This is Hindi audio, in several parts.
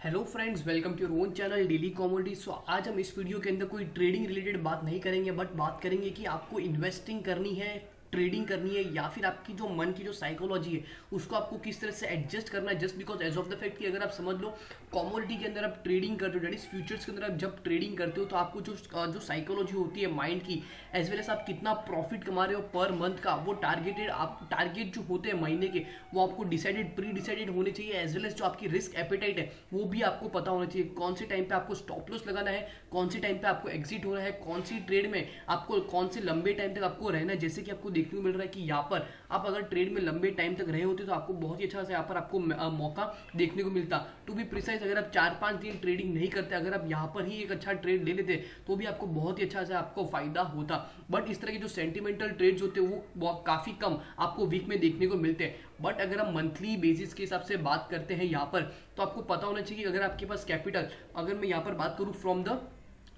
Hello friends, welcome to your own channel daily commodity. So आज हम इस वीडियो के अंदर कोई ट्रेडिंग रिलेटेड बात नहीं करेंगे, बट बात करेंगे कि आपको इन्वेस्टिंग करनी है, ट्रेडिंग करनी है, या फिर आपकी जो मन की जो साइकोलॉजी है उसको आपको किस तरह से एडजस्ट करना है। Just because as of the fact कि अगर आप समझ लो कॉमोडिटी के अंदर आप ट्रेडिंग करते हो, डेट इज फ्यूचर्स के अंदर आप जब ट्रेडिंग करते हो तो आपको जो साइकोलॉजी होती है माइंड की, एज वेल एज आप कितना प्रॉफिट कमा रहे हो पर मंथ का, वो टारगेट जो होते हैं महीने के, वो आपको प्री डिसाइडेड होने चाहिए। एज वेल एज जो आपकी रिस्क एपेटाइट है वो भी आपको पता होना चाहिए। कौन से टाइम पे आपको स्टॉप लॉस लगाना है, कौन से टाइम पे आपको एग्जिट होना है, कौन सी ट्रेड में आपको कौन से लंबे टाइम तक आपको रहना है। जैसे कि आपको देखने को मिल रहा है कि यहाँ पर आप अगर ट्रेड में लंबे टाइम तक रहे होते तो आपको बहुत ही अच्छा से यहाँ पर आपको मौका देखने को मिलता। टू बी प्रिसाइज, अगर आप 4-5 दिन ट्रेडिंग नहीं करते, अगर आप यहाँ पर ही एक अच्छा ट्रेड ले लेते तो भी आपको बहुत ही अच्छा से आपको फायदा होता। बट इस तरह के जो सेंटिमेंटल ट्रेड्स होते हैं वो काफी कम आपको वीक में देखने को मिलते हैं। बट अगर हम मंथली बेसिस के हिसाब से बात करते हैं यहाँ पर, तो आपको पता होना चाहिए कि अगर आपके पास कैपिटल, अगर मैं यहाँ पर बात करूँ from the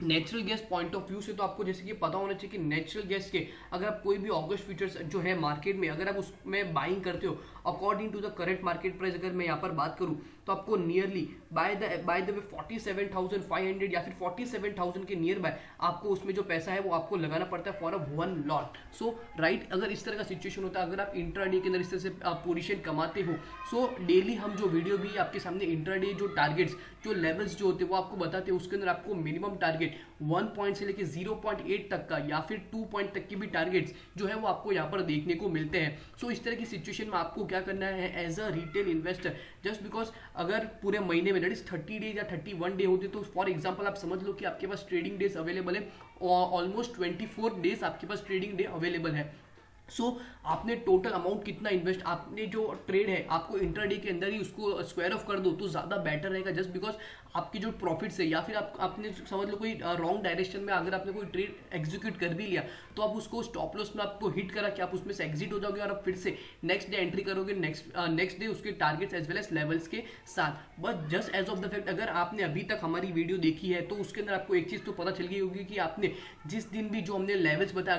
natural gas point of view से, तो आपको जैसे कि पता होना चाहिए कि नेचुरल गैस के अगर आप कोई भी ऑगस्ट फ्यूचर्स जो है मार्केट में, अगर आप उसमें बाइंग करते हो according to the current market price, अगर मैं यहाँ पर बात करूँ तो आपको नियरली बाय द वे 47,500 या फिर 47,000 के नियर बाय आपको उसमें जो पैसा है वो आपको लगाना पड़ता है for a one lot. So right, अगर इस तरह का सिचुएशन होता है, अगर आप इंट्राडे के अंदर इस तरह से पोजीशन कमाते हो, सो डेली हम जो वीडियो भी आपके सामने इंट्राडे जो टारगेट्स, जो लेवल्स जो होते हैं वो आपको बताते हैं। उसके अंदर आपको मिनिमम टारगेट 1 पॉइंट से लेके 0.8 तक का या फिर 2 पॉइंट तक के भी टारगेट्स जो है वो आपको यहाँ पर देखने को मिलते हैं। सो इस तरह की सिचुएशन में आपको क्या करना है as a retail investor, just because अगर पूरे महीने में दैट इज 30 डेज या 31 डे होते, तो फॉर एग्जांपल आप समझ लो कि आपके पास ट्रेडिंग डेज अवेलेबल है, ऑलमोस्ट 24 डेज आपके पास ट्रेडिंग डे अवेलेबल है। सो आपने टोटल अमाउंट कितना इन्वेस्ट, आपने जो ट्रेड है आपको इंट्राडे के अंदर ही उसको स्क्वायर ऑफ कर दो तो ज्यादा बेटर रहेगा। जस्ट बिकॉज आपकी जो प्रॉफिट्स है, या फिर आपने समझ लो कोई रॉन्ग डायरेक्शन में अगर आपने कोई ट्रेड एग्जीक्यूट कर भी लिया, तो आप उसको स्टॉप लॉस में आपको हिट करा कि आप उसमें से एग्जिट हो जाओगे और आप फिर से नेक्स्ट डे एंट्री करोगे, नेक्स्ट डे उसके targets as well as levels के साथ। But just as of the fact, अगर आपने अभी तक हमारी वीडियो देखी है तो उसके अंदर आपको एक चीज तो पता चल गई होगी कि आपने जिस दिन भी जो हमने लेवल्स बताया,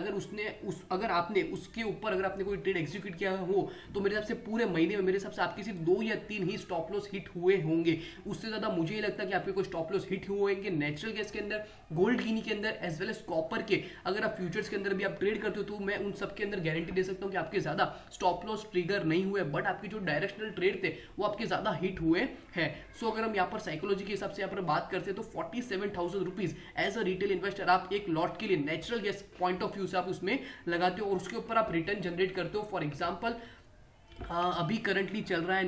अगर आपने उसके ऊपर अगर आपने कोई ट्रेड एग्जीक्यूट किया हो, तो मेरे हिसाब से पूरे महीने में मेरे हिसाब से आपके सिर्फ 2 या 3 ही स्टॉप लॉस हिट हुए होंगे। उससे ज्यादा मुझे ये लगता है कि आपके कोई स्टॉप लॉस हिट हुए होंगे नेचुरल गैस के अंदर, गोल्ड गिनी के अंदर, एज वेल एज कॉपर के, अगर आप फ्यूचर्स के अंदर भी आप ट्रेड करते हो तो मैं उन सब के अंदर गारंटी दे सकता हूं कि आपके ज्यादा स्टॉप लॉस ट्रिगर नहीं हुए, बट आपके जो डायरेक्शनल ट्रेड थे वो आपके ज्यादा हिट हुए हैं। सो अगर हम यहाँ पर साइकोलॉजी के हिसाब से यहाँ पर बात करते हैं तो 47,000 rupees as a retail investor आप एक लॉट के लिए natural gas point of view से आप उसमें लगाते हो और उसके ऊपर आप रिटर्न जनरेट करते हो। फॉर एग्जाम्पल अभी करंटली चल रहा है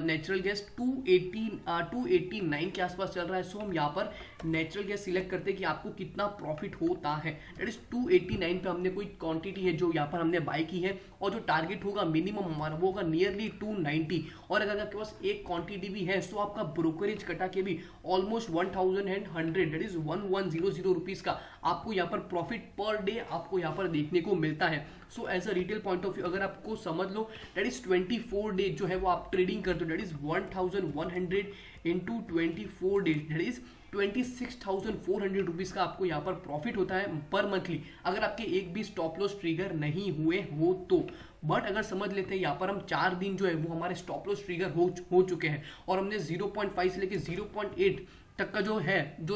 नेचुरल गैस 289 के आसपास चल रहा है। सो हम यहाँ पर नेचुरल गैस सिलेक्ट करते हैं कि आपको कितना प्रॉफिट होता है। दैट इज 289 पे हमने कोई क्वांटिटी है जो यहाँ पर हमने बाय की है, और जो टारगेट होगा मिनिमम हमारा वो होगा नियरली 290। और अगर आपके पास एक क्वांटिटी भी है, सो आपका ब्रोकरेज कटा के भी ऑलमोस्ट 1100 दैट इज 1100 रुपीज का आपको यहाँ पर प्रॉफिट पर डे आपको यहाँ पर देखने को मिलता है। So as a retail point of view अगर आपको समझ लो दैट इज 24 डेज जो है वो आप ट्रेडिंग करते हो, that is 1100 into 24 days, that is 26,400 rupees का आपको यहाँ पर प्रॉफिट होता है पर मंथली, अगर आपके एक भी स्टॉप लॉस ट्रिगर नहीं हुए हो तो। बट अगर समझ लेते हैं यहाँ पर हम 4 दिन जो है वो हमारे स्टॉप लॉस ट्रिगर हो चुके हैं और हमने 0.5 से लेके 0.8 तक का जो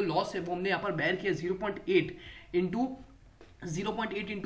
लॉस है वो हमने यहाँ पर बैर किया 0.8 इंटू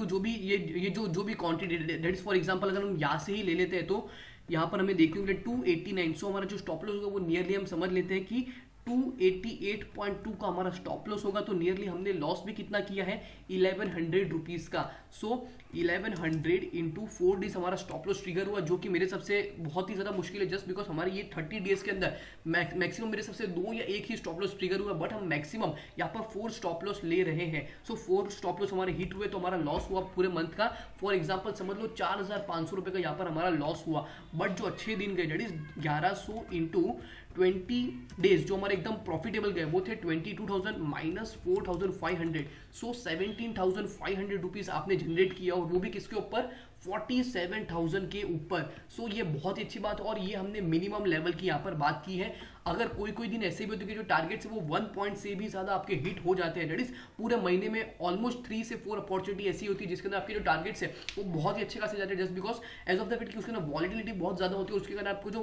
जो भी ये जो भी quantity, that is for example अगर हम यहाँ से ही ले लेते हैं तो यहाँ पर हमें देखने को मिले 289। सो हमारा जो स्टॉप लॉस होगा वो नियरली हम समझ लेते हैं कि 288.2 का हमारा स्टॉप लॉस होगा। तो नियरली हमने लॉस भी कितना किया है 1100 रुपीज का। सो 1100 इंटू 4 डेज हमारा स्टॉप लॉस ट्रिगर हुआ, जो कि मेरे सबसे बहुत ही ज्यादा मुश्किल है। जस्ट बिकॉज हमारे ये 30 डेज के अंदर मैक्सिमम मेरे सबसे 2 या 1 ही स्टॉप लॉस ट्रिगर हुआ, बट हम मैक्सिमम यहाँ पर 4 स्टॉप लॉस ले रहे हैं। सो 4 स्टॉप लॉस हमारे हिट हुए तो हमारा लॉस हुआ पूरे मंथ का, फॉर एग्जाम्पल समझ लो 4,500 रुपए का यहाँ पर हमारा लॉस हुआ। बट जो अच्छे दिन गए दैट इज 1100 इंटू 20 डेज जो हमारे एकदम प्रॉफिटेबल गए वो थे 22,000 माइनस 4,500। सो 17,500 रुपीज आपने जनरेट किया, और वो भी किसके ऊपर 47,000 के ऊपर। सो ये बहुत ही अच्छी बात है और ये हमने मिनिमम लेवल की यहाँ पर बात की है। अगर कोई कोई दिन ऐसे भी होते हैं कि जो टारगेट है वो 1 पॉइंट से भी ज्यादा आपके हिट हो जाते हैं, दैट इज पूरे महीने में ऑलमोस्ट 3 से 4 अपॉर्चुनिटी ऐसी होती है जिसके अंदर आपके जो टारगेट्स है वो बहुत ही अच्छे खासे जाते हैं, just because as of the fact कि उसके अंदर वॉलिटिलिटी बहुत ज्यादा होती है, उसके कारण आपको जो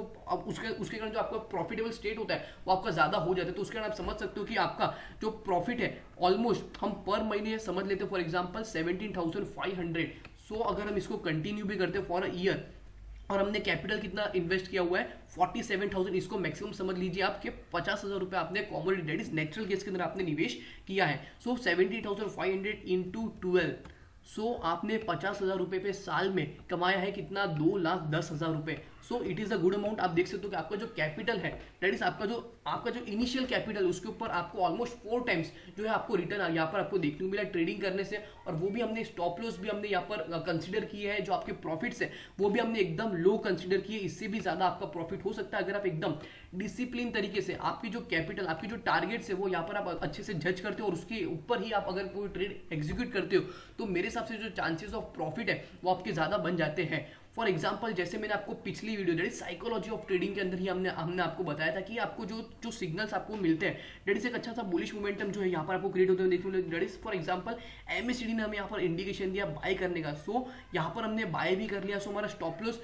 उसके कारण जो आपका प्रॉफिटेबल स्टेट होता है वो आपका ज्यादा हो जाता है। तो उसके कारण आप समझ सकते हो कि आपका जो प्रॉफिट है ऑलमोस्ट हम पर महीने समझ लेते हैं फॉर एग्जाम्पल 17,500। सो अगर हम इसको कंटिन्यू भी करते हैं फॉर अ ईयर और हमने कैपिटल कितना इन्वेस्ट किया हुआ है 47,000, इसको मैक्सिमम समझ लीजिए आपके 50,000 रुपए आपने commodity that is natural gas के अंदर आपने निवेश किया है। सो 70,500 इंटू 12, सो आपने 50,000 रुपए पे साल में कमाया है कितना, 2,10,000 रुपए। So it is a good amount. आप देख सकते हो कि आपका जो कैपिटल है दैट इज आपका जो इनिशियल कैपिटल उसके ऊपर आपको ऑलमोस्ट 4 टाइम्स जो है आपको रिटर्न यहाँ पर आपको देखने को मिला ट्रेडिंग करने से। और वो भी हमने स्टॉप लॉस भी हमने यहाँ पर कंसिडर किया है, जो आपके प्रॉफिट्स है वो भी हमने एकदम लो कंसिडर किए, इससे भी ज्यादा आपका प्रॉफिट हो सकता है अगर आप एकदम डिसिप्लिन तरीके से आपकी जो कैपिटल आपकी जो टारगेट्स है वो यहाँ पर आप अच्छे से जज करते हो और उसके ऊपर ही आप अगर कोई ट्रेड एग्जीक्यूट करते हो तो मेरे हिसाब से जो चांसेस ऑफ प्रॉफिट है वो आपके ज्यादा बन जाते हैं। फॉर एग्जाम्पल जैसे मैंने आपको पिछली video that is psychology of trading के अंदर ही हमने आपको बताया था कि आपको जो सिग्नल्स आपको मिलते हैं दैट इज एक अच्छा सा बुलिश मोमेंटम जो है यहाँ पर आपको क्रिएट होते हैं देखने को that is for example MSCD ने हमें यहाँ पर इंडिकेशन दिया बाय करने का। सो यहाँ पर हमने बाय भी कर लिया। सो हमारा स्टॉप लॉस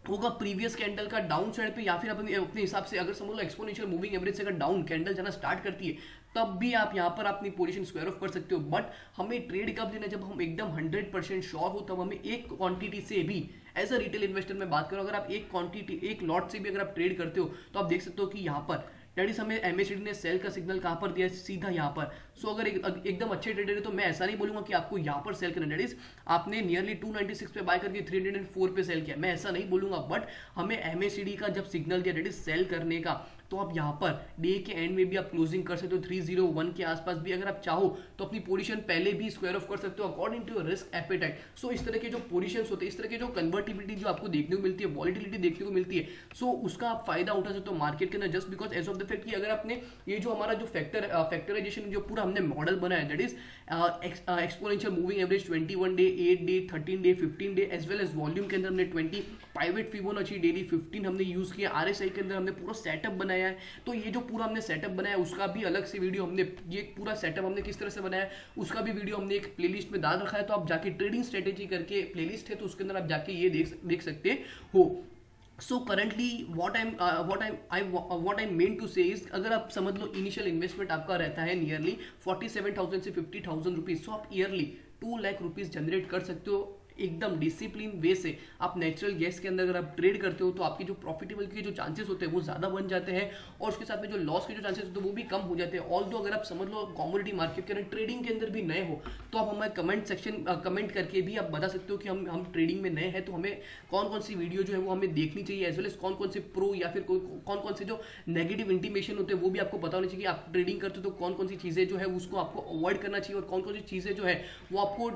होगा प्रीवियस कैंडल का डाउन साइड पे, या फिर अपने हिसाब से अगर समझ लो एक्सपोनेंशियल मूविंग एवरेज से अगर डाउन कैंडल जाना स्टार्ट करती है तब भी आप यहाँ पर अपनी पोजीशन स्क्वायर ऑफ कर सकते हो। बट हमें ट्रेड कब देना, जब हम एकदम 100% श्योर हो तब हमें एक क्वांटिटी से भी एज अ रिटेल इन्वेस्टर में बात करो, अगर आप एक क्वांटिटी एक लॉट से भी अगर आप ट्रेड करते हो तो आप देख सकते हो कि यहाँ पर दैट इज हमें एमएससीडी ने सेल का सिग्नल कहाँ पर दिया है, सीधा यहाँ पर। सो अगर एकदम अच्छे ट्रेडर है तो मैं ऐसा नहीं बोलूंगा कि आपको यहाँ पर सेल करना, दैट इज आपने नियरली 296 पे बाय करके 304 पे सेल किया, मैं ऐसा नहीं बोलूंगा। बट हमें एमएससीडी का जब सिग्नल दिया दैट इज सेल करने का, तो आप यहाँ पर डे के एंड में भी आप क्लोजिंग कर सकते हो 301 के आसपास भी, अगर आप चाहो तो अपनी पोजीशन पहले भी स्क्वायर ऑफ कर सकते हो according to your risk appetite. So इस तरह के जो पोजीशंस होते हैं, इस तरह के जो कन्वर्टिबिलिटी जो आपको देखने को मिलती है, वॉलिटिलिटी देखने को मिलती है, सो उसका आप फायदा उठा सकते हो मार्केट के अंदर, just because as of the fact कि अगर आपने ये जो हमारा जो फैक्टराइजेशन जो पूरा हमने मॉडल बनाया that is exponential moving average 21 day, 8 day, 13 day, 15 day as well as volume के अंदर हमने 20, पाइवेट फिबोनाची डेली 15 हमने यूज किया, आरएसआई के अंदर हमने पूरा सेटअप बनाया है। तो ये जो पूरा हमने सेटअप बनाया उसका भी अलग से वीडियो हमने, ये पूरा सेटअप हमने किस तरह से बनाया उसका भी वीडियो हमने एक प्लेलिस्ट में डाल रखा है, तो आप जाके ट्रेडिंग स्ट्रेटेजी करके प्लेलिस्ट है तो उसके अंदर आप जाके ये देख सकते हो। So currently what I mean to say is, अगर आप समझ लो इनिशियल इन्वेस्टमेंट आपका रहता है नियरली 47,000 से 50,000 रुपीज, सो आप ईयरली 2 लाख रुपीज जनरेट कर सकते हो एकदम डिसिप्लिन वे से। आप नेचुरल गैस के अंदर अगर आप ट्रेड करते हो तो आपकी जो प्रॉफिटेबल के जो चांसेस होते हैं वो ज्यादा बन जाते हैं और उसके साथ में जो लॉस के जो चांसेस होते हैं वो भी कम हो जाते हैं। ऑल्दो अगर आप समझ लो कमोडिटी मार्केट के अंदर ट्रेडिंग के अंदर भी नए हो तो आप हमारे कमेंट करके भी आप बता सकते हो कि हम ट्रेडिंग में नए हैं, तो हमें कौन कौन सी वीडियो जो है वो हमें देखनी चाहिए, एज वेल एज कौन कौन से प्रो या फिर कौन कौन से जो नेगेटिव इंटीमेशन होते हैं वो भी आपको पता होना चाहिए। आप ट्रेडिंग करते हो तो कौन कौन सी चीजें जो है उसको आपको अवॉइड करना चाहिए और कौन कौन सी चीजें जो है वो आपको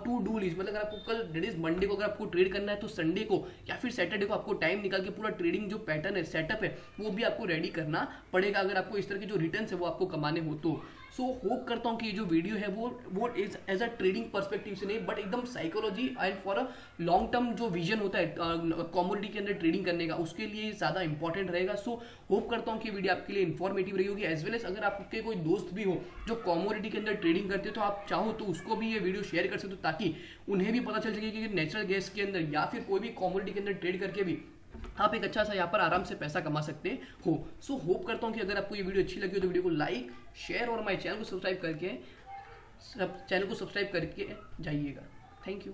टू डू लिस्ट, मतलब अगर आपको कल दैट इज मंडे अगर आपको ट्रेड करना है तो संडे को या फिर सैटरडे को आपको टाइम निकाल के पूरा ट्रेडिंग जो पैटर्न है, सेटअप है, वो भी आपको रेडी करना पड़ेगा अगर आपको इस तरह के जो रिटर्न्स है वो आपको कमाने हो तो। सो होप करता हूं कि ये जो वीडियो है वो is as a trading perspective से नहीं बट एकदम psychology and for a long term जो विजन होता है कमोडिटी के अंदर ट्रेडिंग करने का, उसके लिए ज्यादा इंपॉर्टेंट रहेगा। सो होप करता हूं कि वीडियो आपके लिए इन्फॉर्मेटिव रही होगी, एज वेल एज अगर आपके कोई दोस्त भी हो जो कमोडिटी के अंदर ट्रेडिंग करते हो तो आप चाहो तो उसको भी ये वीडियो शेयर कर सकते हो ताकि उन्हें भी पता चल सके कि नेचुरल गैस के अंदर या फिर कोई भी कमोडिटी के अंदर ट्रेड करके भी आप एक अच्छा सा यहाँ पर आराम से पैसा कमा सकते हो। सो होप करता हूँ कि अगर आपको ये वीडियो अच्छी लगी हो तो वीडियो को लाइक, शेयर और हमारे चैनल को सब्सक्राइब करके जाइएगा। Thank you.